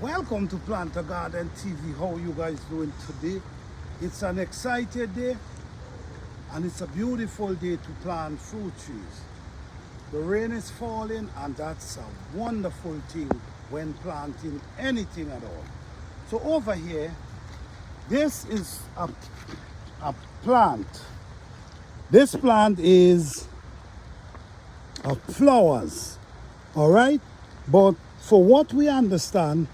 Welcome to Plant a Garden TV. How you guys doing today? It's an excited day and it's a beautiful day to plant fruit trees. The rain is falling and that's a wonderful thing when planting anything at all. So over here, this is a plant. This plant is flowers, all right? But for what we understand,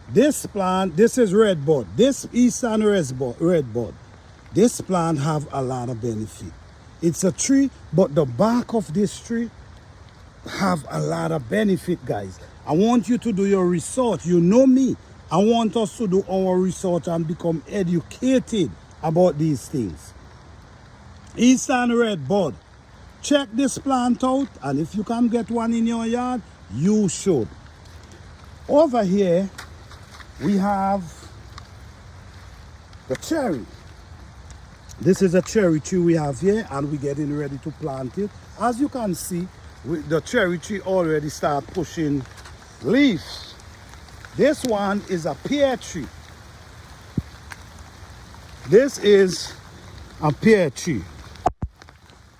this plant, this is red bud. This eastern red bud. This plant have a lot of benefit. It's a tree, but the bark of this tree have a lot of benefit, guys. I want you to do your research. You know me. I want us to do our research and become educated about these things. Eastern red bud. Check this plant out, and if you can get one in your yard, you should. Over here, we have the cherry. This is a cherry tree we have here, and we're getting ready to plant it. As you can see, the cherry tree already start pushing leaves. This one is a pear tree. This is a pear tree.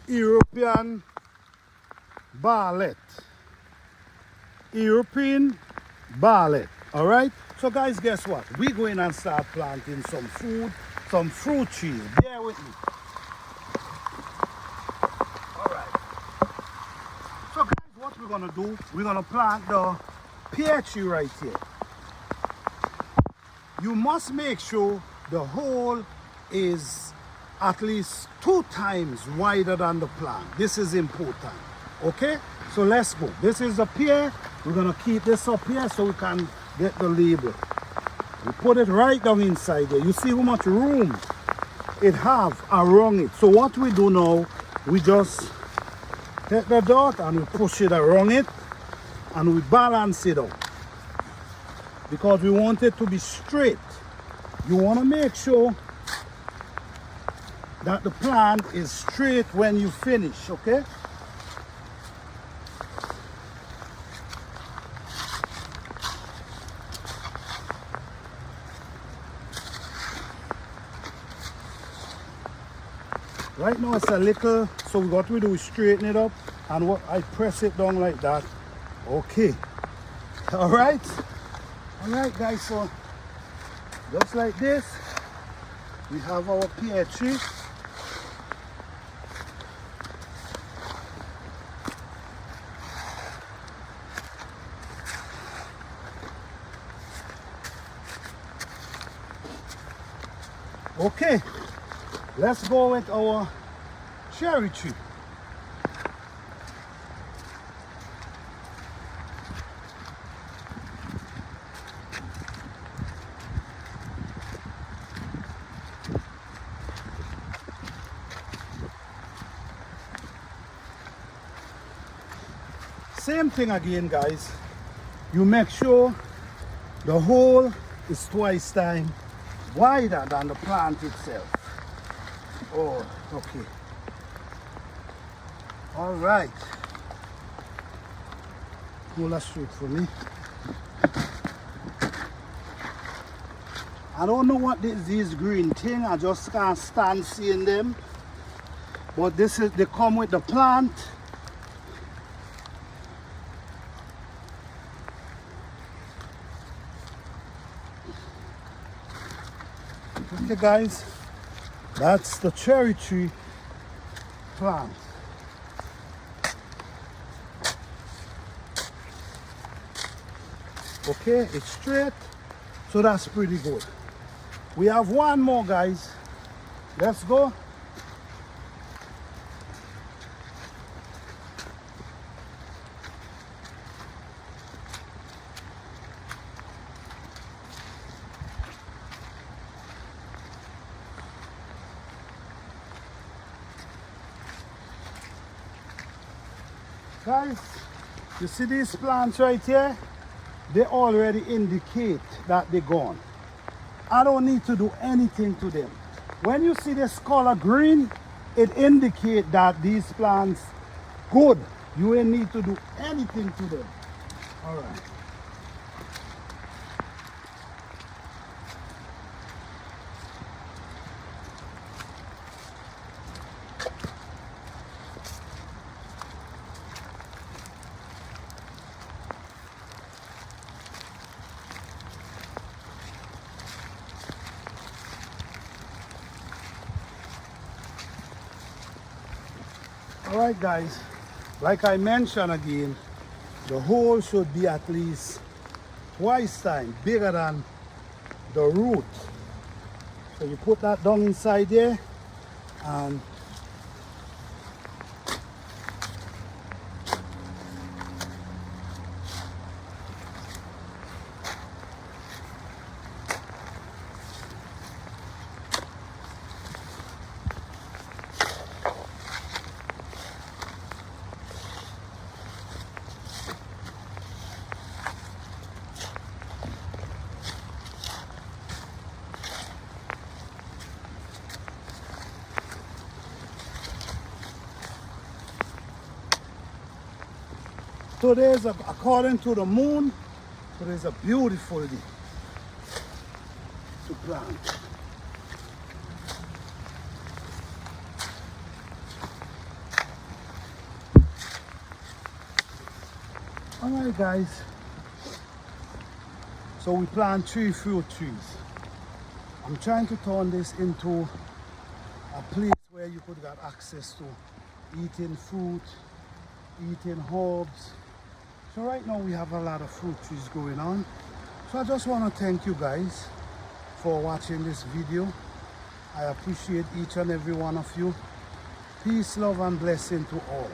European barlet. European barlet. All right. So guys, guess what? We're going and start planting some fruit trees. Bear with me. All right. So guys, what we're gonna do? We're gonna plant the pear tree right here. You must make sure the hole is at least 2 times wider than the plant. This is important. Okay? So let's go. This is the pear. We're gonna keep this up here so we can get the label. We put it right down inside there. You see how much room it have around it. So what we do now, we just take the dot and we push it around it and we balance it out. Because we want it to be straight. You want to make sure that the plant is straight when you finish, okay? Right now it's a little, so what we do is straighten it up, and what I press it down like that. Okay. All right guys, so just like this, we have our pear tree. Okay, let's go with our cherry tree. Same thing again, guys. You make sure the hole is 2 times wider than the plant itself. Oh, okay. All right. Pull that straight for me. I don't know what these green thing. I just can't stand seeing them. But this is, they come with the plant. Okay guys, that's the cherry tree plant. Okay, it's straight, so that's pretty good. We have one more, guys. Let's go. Guys, you see these plants right here? They already indicate that they're gone. I don't need to do anything to them. When you see this color green, it indicates that these plants good. You ain't need to do anything to them. All right. All right, guys, like I mentioned again, the hole should be at least twice time bigger than the root. So you put that down inside there, and today's according to the moon, today's a beautiful day to plant. All right, guys, so we plant 3 fruit trees. I'm trying to turn this into a place where you could get access to eating fruit, eating herbs. So right now we have a lot of fruit trees going on. So I just want to thank you guys for watching this video. I appreciate each and every one of you. Peace, love, and blessing to all.